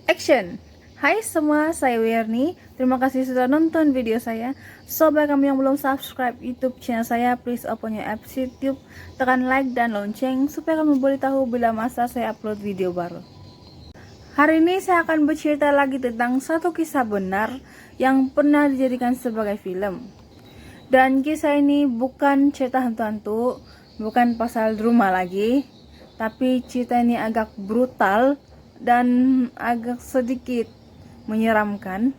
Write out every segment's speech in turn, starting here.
Action! Hai semua, saya Wirni. Terima kasih sudah nonton video saya. Sobat kamu yang belum subscribe YouTube channel saya, please open your apps YouTube, tekan like dan lonceng supaya kamu boleh tahu bila masa saya upload video baru. Hari ini saya akan bercerita lagi tentang satu kisah benar yang pernah dijadikan sebagai film. Dan kisah ini bukan cerita hantu-hantu, bukan pasal drama lagi, tapi cerita ini agak brutal dan agak sedikit menyeramkan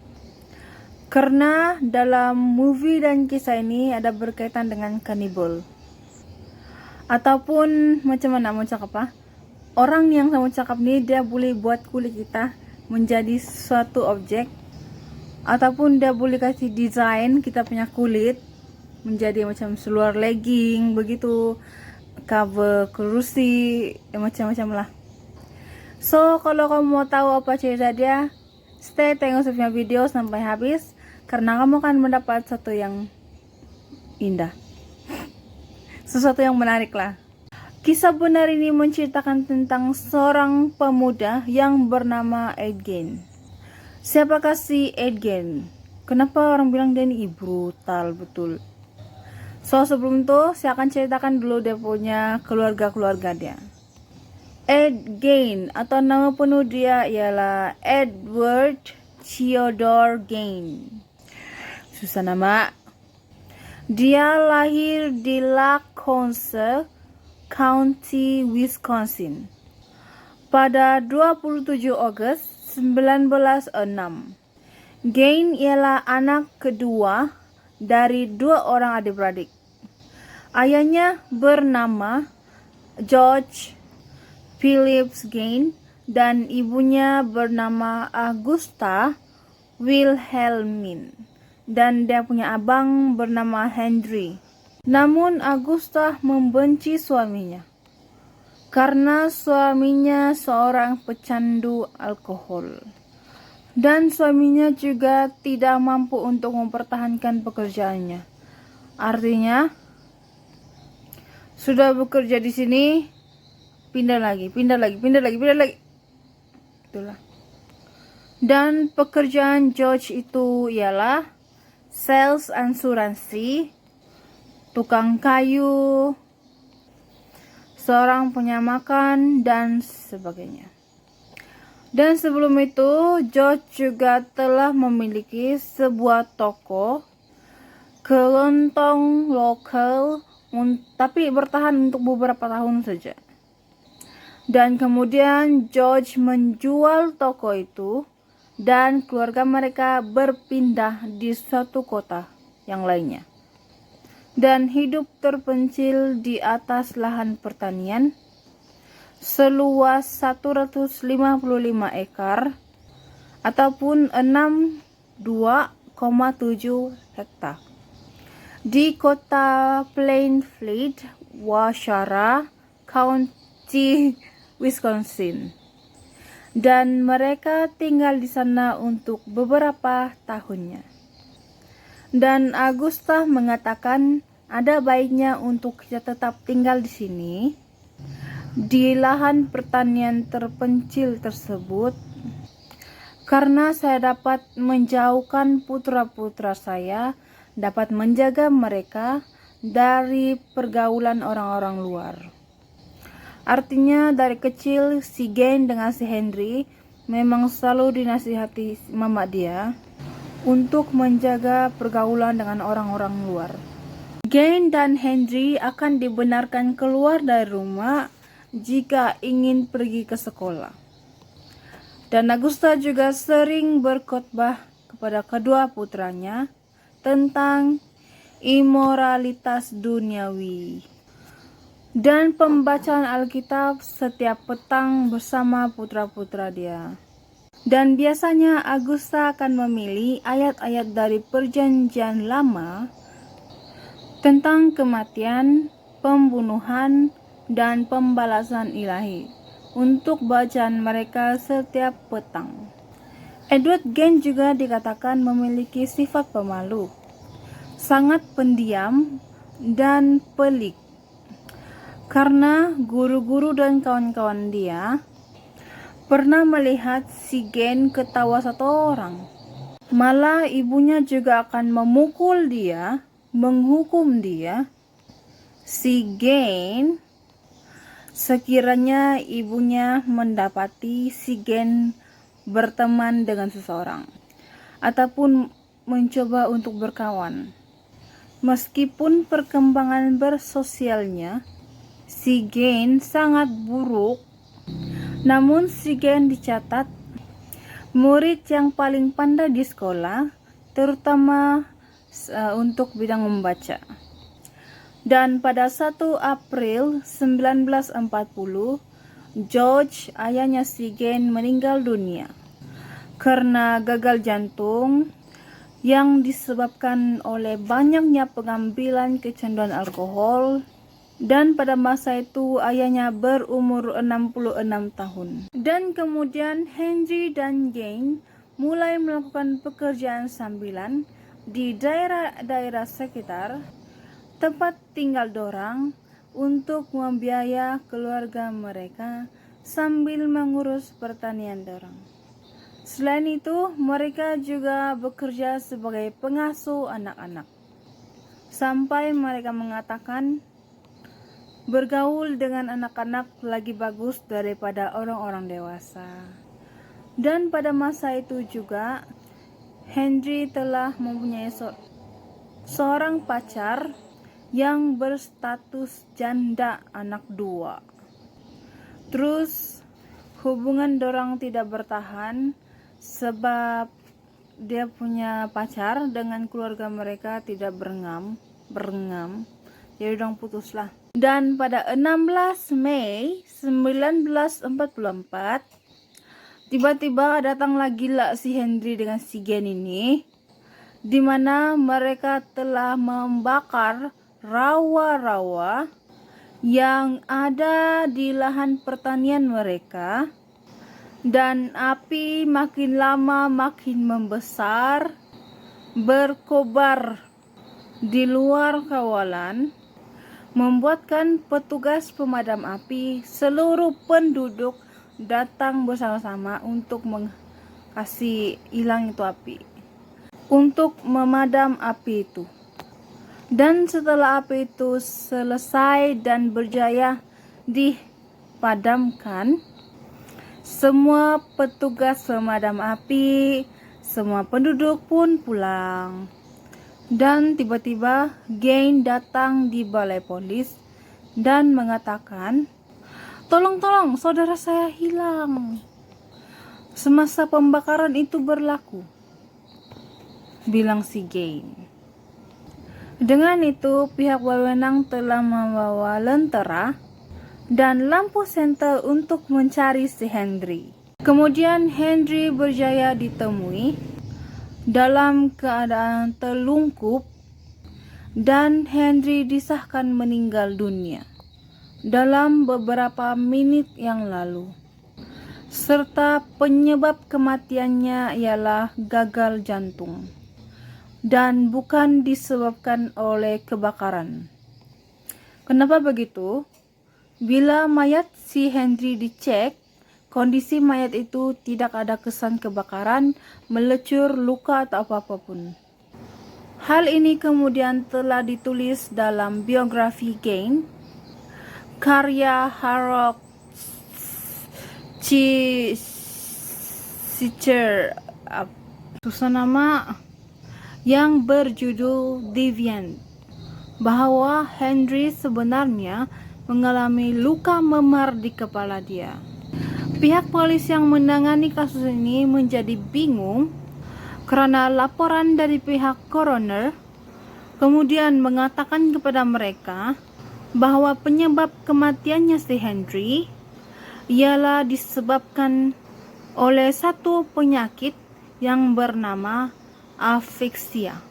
karena dalam movie dan kisah ini ada berkaitan dengan kanibal ataupun macam mana mau cakap apa, orang yang saya mau cakap nih dia boleh buat kulit kita menjadi suatu objek ataupun dia boleh kasih desain kita punya kulit menjadi macam seluar legging begitu, cover kursi, macam-macam lah. So, kalau kamu mau tahu apa cerita dia, stay tengok punya video sampai habis karena kamu akan mendapat sesuatu yang indah. Sesuatu yang menarik lah. Kisah benar ini menceritakan tentang seorang pemuda yang bernama Ed Gein. Siapakah si Ed Gein? Kenapa orang bilang dia ini brutal betul? So, sebelum itu saya akan ceritakan dulu dia punya keluarga dia. Ed Gein atau nama penuh dia ialah Edward Theodore Gein. Susah nama. Dia lahir di Lackawanna County, Wisconsin pada 27 Agustus 1906. Gein ialah anak kedua dari dua orang adik-beradik. Ayahnya bernama George Phillips Gein dan ibunya bernama Augusta Wilhelmine dan dia punya abang bernama Henry. Namun Augusta membenci suaminya karena suaminya seorang pecandu alkohol dan suaminya juga tidak mampu untuk mempertahankan pekerjaannya. Artinya sudah bekerja di sini pindah lagi. Itulah. Dan pekerjaan George itu ialah sales asuransi, tukang kayu, seorang penyamakan dan sebagainya. Dan sebelum itu George juga telah memiliki sebuah toko kelontong lokal, tapi bertahan untuk beberapa tahun saja. Dan kemudian George menjual toko itu dan keluarga mereka berpindah di suatu kota yang lainnya. Dan hidup terpencil di atas lahan pertanian seluas 155 ekar ataupun 62,7 hektar di kota Plainfield, Washara County, Wisconsin. Dan mereka tinggal di sana untuk beberapa tahunnya. Dan Augusta mengatakan ada baiknya untuk kita tetap tinggal di sini di lahan pertanian terpencil tersebut karena saya dapat menjauhkan putra-putra saya, dapat menjaga mereka dari pergaulan orang-orang luar. Artinya dari kecil si Gein dengan si Henry memang selalu dinasihati mama dia untuk menjaga pergaulan dengan orang-orang luar. Gein dan Henry akan dibenarkan keluar dari rumah jika ingin pergi ke sekolah. Dan Augusta juga sering berkhotbah kepada kedua putranya tentang imoralitas duniawi dan pembacaan Alkitab setiap petang bersama putra-putra dia. Dan biasanya Augusta akan memilih ayat-ayat dari Perjanjian Lama tentang kematian, pembunuhan, dan pembalasan ilahi untuk bacaan mereka setiap petang. Edward Gein juga dikatakan memiliki sifat pemalu, sangat pendiam dan pelik. Karena guru-guru dan kawan-kawan dia pernah melihat si Gen ketawa satu orang. Malah ibunya juga akan memukul dia, menghukum dia. Si Gen, sekiranya ibunya mendapati si Gen berteman dengan seseorang ataupun mencoba untuk berkawan. Meskipun perkembangan bersosialnya si Gen sangat buruk, namun si Gen dicatat murid yang paling pandai di sekolah, terutama untuk bidang membaca. Dan pada 1 April 1940, George, ayahnya si Gen, meninggal dunia karena gagal jantung yang disebabkan oleh banyaknya pengambilan kecanduan alkohol, dan pada masa itu ayahnya berumur 66 tahun. Dan kemudian Henry dan Jane mulai melakukan pekerjaan sambilan di daerah-daerah sekitar tempat tinggal dorang untuk membiayai keluarga mereka sambil mengurus pertanian dorang. Selain itu, mereka juga bekerja sebagai pengasuh anak-anak. Sampai mereka mengatakan bergaul dengan anak-anak lagi bagus daripada orang-orang dewasa. Dan pada masa itu juga, Henry telah mempunyai seorang pacar yang berstatus janda anak 2. Terus hubungan dorang tidak bertahan sebab dia punya pacar dengan keluarga mereka tidak berengam, jadi dorang putuslah. Dan pada 16 Mei 1944, tiba-tiba datang lagi lah si Henry dengan si Gen ini, di mana mereka telah membakar rawa-rawa yang ada di lahan pertanian mereka, dan api makin lama makin membesar, berkobar di luar kawalan, membuatkan petugas pemadam api seluruh penduduk datang bersama-sama untuk kasih hilang itu api, untuk memadam api itu. Dan setelah api itu selesai dan berjaya dipadamkan, semua petugas pemadam api, semua penduduk pun pulang. Dan tiba-tiba Gen datang di balai polis dan mengatakan, "Tolong, saudara saya hilang semasa pembakaran itu berlaku," bilang si Gen. Dengan itu, pihak berwenang telah membawa lentera dan lampu senter untuk mencari si Henry. Kemudian Henry berjaya ditemui dalam keadaan terlungkup, dan Henry disahkan meninggal dunia dalam beberapa menit yang lalu, serta penyebab kematiannya ialah gagal jantung dan bukan disebabkan oleh kebakaran. Kenapa begitu? Bila mayat si Henry dicek, kondisi mayat itu tidak ada kesan kebakaran, melecur, luka atau apapun. Hal ini kemudian telah ditulis dalam biografi Gen, karya Harold Cicher, susah nama, yang berjudul Deviant, bahwa Henry sebenarnya mengalami luka memar di kepala dia. Pihak polisi yang menangani kasus ini menjadi bingung karena laporan dari pihak coroner kemudian mengatakan kepada mereka bahwa penyebab kematiannya si Henry ialah disebabkan oleh satu penyakit yang bernama afiksia,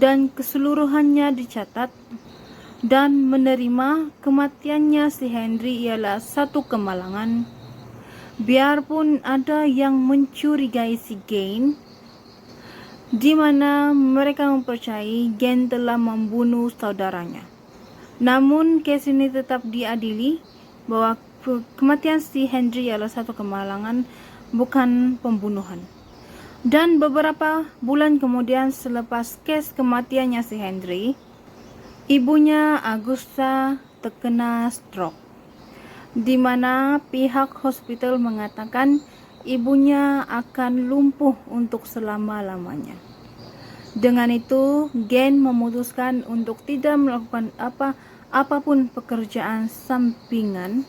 dan keseluruhannya dicatat, dan menerima kematiannya si Henry ialah satu kemalangan. Biarpun ada yang mencurigai si Gen, di mana mereka mempercayai Gen telah membunuh saudaranya. Namun kes ini tetap diadili bahwa kematian si Henry adalah satu kemalangan, bukan pembunuhan. Dan beberapa bulan kemudian selepas kes kematiannya si Henry, ibunya Augusta terkena stroke, di mana pihak hospital mengatakan ibunya akan lumpuh untuk selama-lamanya. Dengan itu, Gane memutuskan untuk tidak melakukan apapun pekerjaan sampingan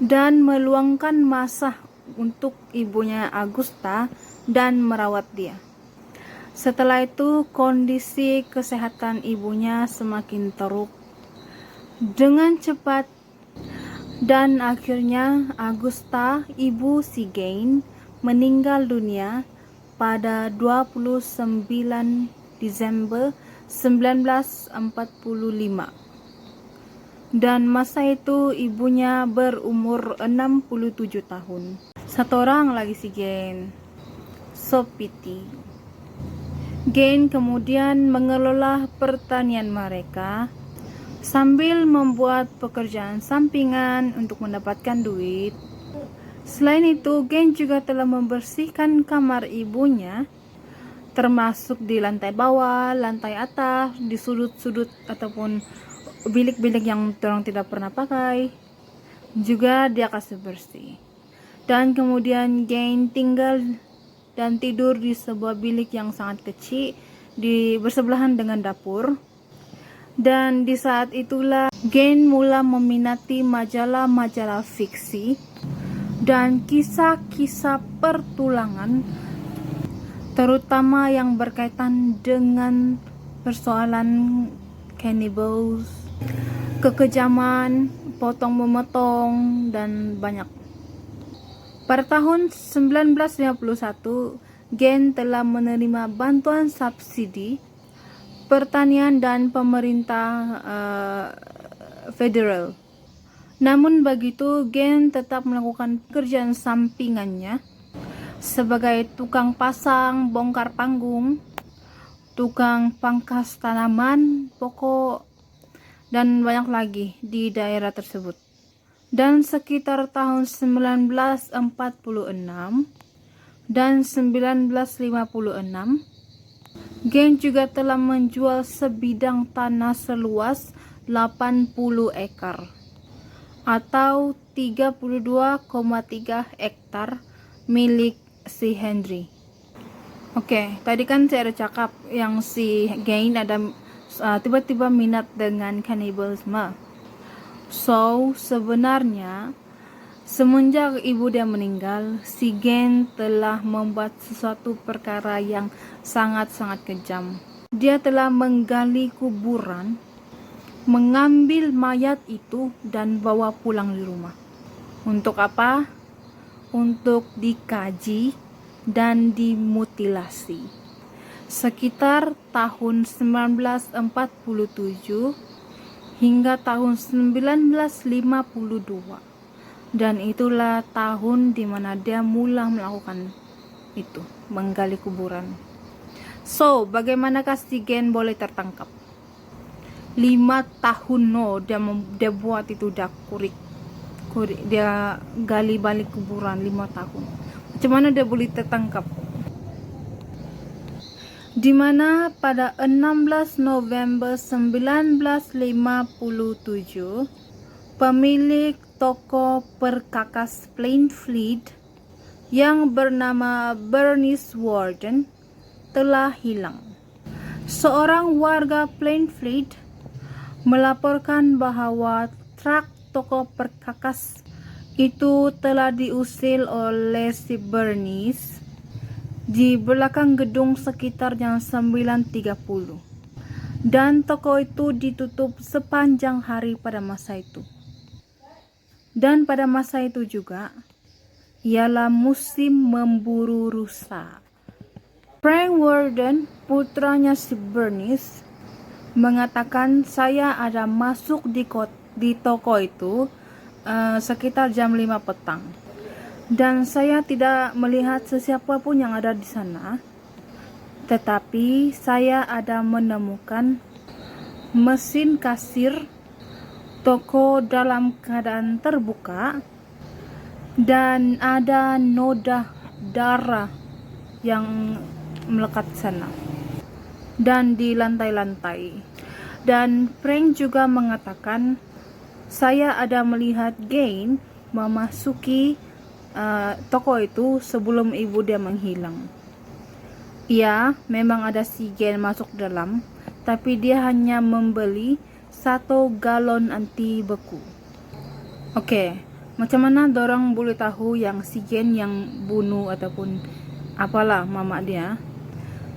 dan meluangkan masa untuk ibunya Augusta dan merawat dia. Setelah itu, kondisi kesehatan ibunya semakin teruk dengan cepat, dan akhirnya Augusta, ibu si Gane, meninggal dunia pada 29 Desember 1945. Dan masa itu ibunya berumur 67 tahun. Satu orang lagi si Gane. So pity. Gane kemudian mengelola pertanian mereka sambil membuat pekerjaan sampingan untuk mendapatkan duit. Selain itu, Gane juga telah membersihkan kamar ibunya, termasuk di lantai bawah, lantai atas, di sudut-sudut ataupun bilik-bilik yang orang tidak pernah pakai. Juga dia kasih bersih. Dan kemudian Gane tinggal dan tidur di sebuah bilik yang sangat kecil bersebelahan dengan dapur. Dan di saat itulah Gane mulai meminati majalah-majalah fiksi dan kisah-kisah pertulangan, terutama yang berkaitan dengan persoalan cannibals, kekejaman, potong-memotong, dan banyak. Pada tahun 1951, Gane telah menerima bantuan subsidi pertanian dan pemerintah federal. Namun begitu, Gane tetap melakukan pekerjaan sampingannya sebagai tukang pasang, bongkar panggung, tukang pangkas tanaman pokok, dan banyak lagi di daerah tersebut. Dan sekitar tahun 1946 dan 1956, Gane juga telah menjual sebidang tanah seluas 80 ekar atau 32,3 hektar milik si Henry. Oke, tadi kan saya ada cakap yang si Gane ada tiba-tiba minat dengan kannibalisme. So, sebenarnya semenjak ibu dia meninggal, si Gane telah membuat sesuatu perkara yang sangat-sangat kejam. Dia telah menggali kuburan, mengambil mayat itu dan bawa pulang di rumah. Untuk apa? Untuk dikaji dan dimutilasi. Sekitar tahun 1947 hingga tahun 1952. Dan itulah tahun dimana dia mulai melakukan itu, menggali kuburan. So, bagaimanakah si Gane boleh tertangkap? 5 tahun dia buat itu, dia gali balik kuburan 5 tahun. Macam mana dia boleh tertangkap? Dimana pada 16 November 1957, pemilik toko perkakas Plainfield yang bernama Bernice Warden telah hilang. Seorang warga Plainfield melaporkan bahwa truk toko perkakas itu telah diusir oleh si Bernice di belakang gedung sekitar jam 9.30, dan toko itu ditutup sepanjang hari pada masa itu. Dan pada masa itu juga ialah musim memburu rusa. Frank Warden, putranya si Bernice, mengatakan, saya ada masuk di toko itu sekitar jam 5 petang. Dan saya tidak melihat sesiapa pun yang ada di sana. Tetapi saya ada menemukan mesin kasir toko dalam keadaan terbuka, dan ada noda darah yang melekat sana dan di lantai-lantai. Dan Frank juga mengatakan, saya ada melihat Gain memasuki toko itu sebelum ibu dia menghilang. Iya, memang ada si Gain masuk dalam, tapi dia hanya membeli 1 galon anti beku. Oke, macam mana dorang boleh tahu yang si Gain yang bunuh ataupun apalah mama dia?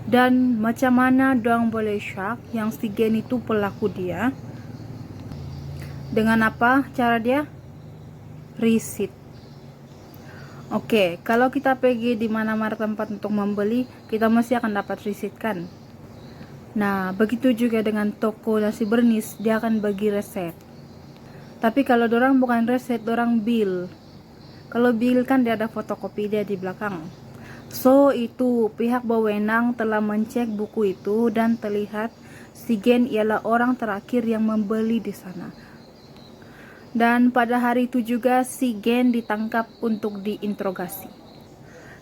Dan macam mana dorang boleh syak yang si Gain itu pelaku dia? Dengan apa cara dia? Riset. Oke, kalau kita pergi di mana-mana tempat untuk membeli, kita mesti akan dapat riset kan? Nah, begitu juga dengan toko nasi bernis, dia akan bagi resep. Tapi kalau dorang bukan resep, dorang bill. Kalau bill kan dia ada fotokopi dia di belakang. So, itu pihak berwenang telah mencek buku itu dan terlihat si Gain ialah orang terakhir yang membeli di sana. Dan pada hari itu juga si Gain ditangkap untuk diinterogasi.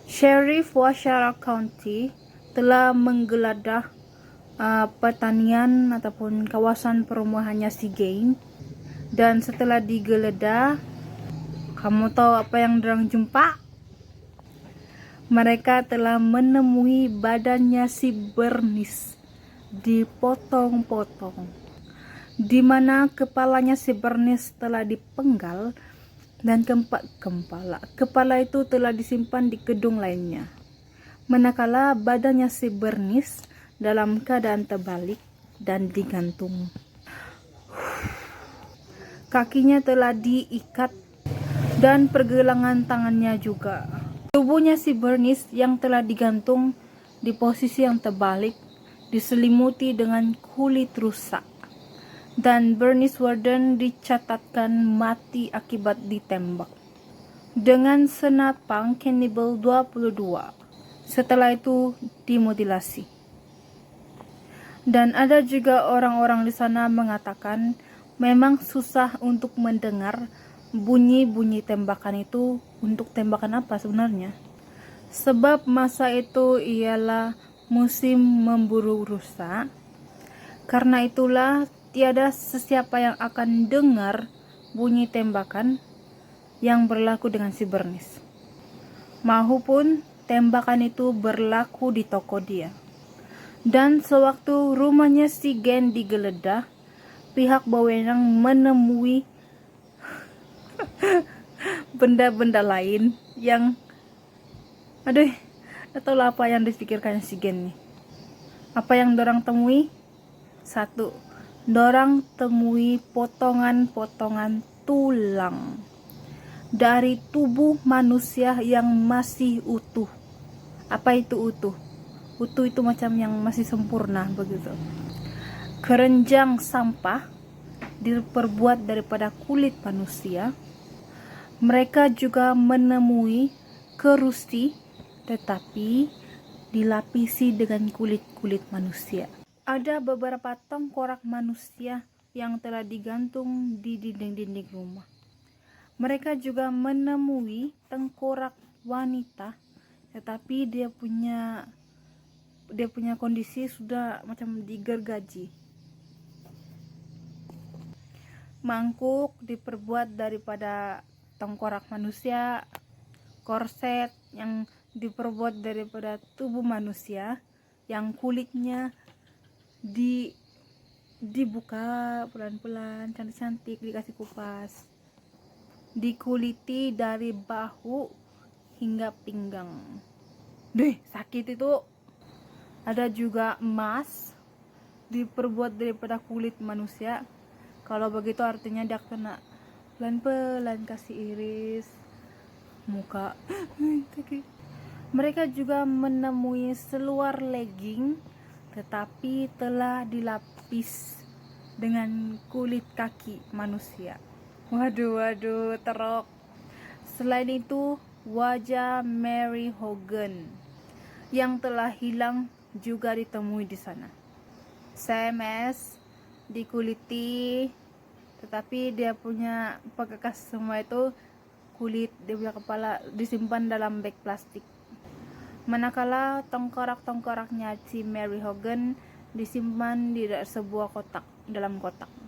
Sheriff Washaral County telah menggeledah pertanian ataupun kawasan perumahannya si Gain. Dan setelah digeledah, kamu tahu apa yang dorang jumpa? Mereka telah menemui badannya si Bernice dipotong-potong, di mana kepalanya si Bernice telah dipenggal dan kepala itu telah disimpan di gedung lainnya. Manakala badannya si Bernice dalam keadaan terbalik dan digantung. Kakinya telah diikat dan pergelangan tangannya juga. Tubuhnya si Bernice yang telah digantung di posisi yang terbalik diselimuti dengan kulit rusak. Dan Bernice Warden dicatatkan mati akibat ditembak dengan senapang Cannibal 22. Setelah itu dimutilasi. Dan ada juga orang-orang di sana mengatakan memang susah untuk mendengar bunyi-bunyi tembakan itu. Untuk tembakan apa sebenarnya? Sebab masa itu ialah musim memburu rusa. Karena itulah tiada sesiapa yang akan dengar bunyi tembakan yang berlaku dengan si Bernice. Mahupun tembakan itu berlaku di toko dia. Dan sewaktu rumahnya si Gain digeledah, pihak berwenang menemui benda-benda lain yang tak tahu apa yang dipikirkan si Gain nih. Apa yang dorang temui? 1, dorang temui potongan-potongan tulang dari tubuh manusia yang masih utuh. Apa itu utuh? Utuh itu macam yang masih sempurna begitu. Keranjang sampah diperbuat daripada kulit manusia. Mereka juga menemui kerusi tetapi dilapisi dengan kulit-kulit manusia. Ada beberapa tengkorak manusia yang telah digantung di dinding-dinding rumah. Mereka juga menemui tengkorak wanita, tetapi dia punya kondisi sudah macam digergaji. Mangkuk diperbuat daripada tengkorak manusia, korset yang diperbuat daripada tubuh manusia, yang kulitnya dibuka pelan-pelan, cantik-cantik, dikasih kupas, dikuliti dari bahu hingga pinggang. Sakit itu. Ada juga emas diperbuat daripada kulit manusia. Kalau begitu artinya dia kena pelan-pelan kasih iris muka. Mereka juga menemui seluar legging tetapi telah dilapis dengan kulit kaki manusia. Waduh, terok. Selain itu, wajah Mary Hogan yang telah hilang juga ditemui di sana. CMS dikuliti tetapi dia punya penggegas semua itu kulit, dia punya kepala disimpan dalam bag plastik. Manakala tengkorak-tengkoraknya si Mary Hogan disimpan di sebuah kotak, dalam kotak.